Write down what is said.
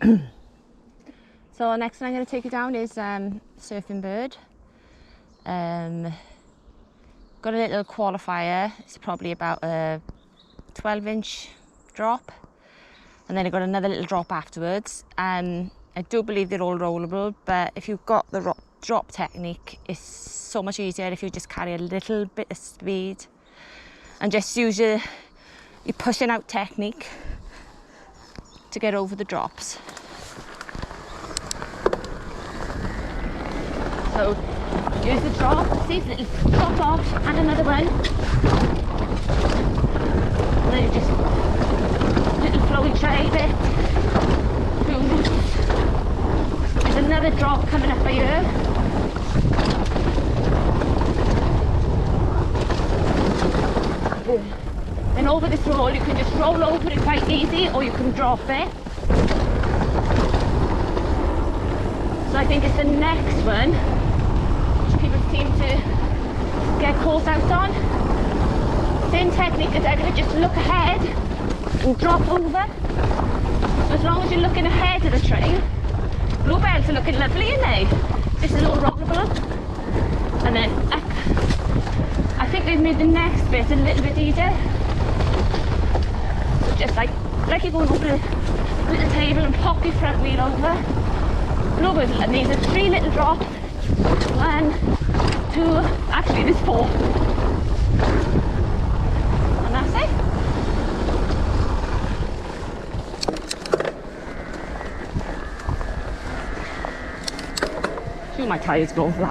So next thing I'm going to take you down is Surfing Bird. Got a little qualifier. It's probably about a 12-inch drop, and then I got another little drop afterwards. I do believe they're all rollable, but if you've got the drop technique, it's so much easier if you just carry a little bit of speed and just use your pushing out technique to get over the drops. So use the drop, see if it'll drop off, and another one. And then just little flowy tray bit. Boom. There's another drop coming up here. Then over this roll, you can just roll over it quite easy, or you can drop it. So I think it's the next one which people seem to get caught out on. Same technique as ever, just look ahead and drop over. So as long as you're looking ahead of the trail, bluebells are looking lovely, aren't they? This is all rollable. And then up. I think they've made the next bit a little bit easier. So just like you're going over the little table and pop your front wheel over. Bluebird, and these are 3 little drops. 1, 2, actually there's 4. And that's it. My tyres going flat.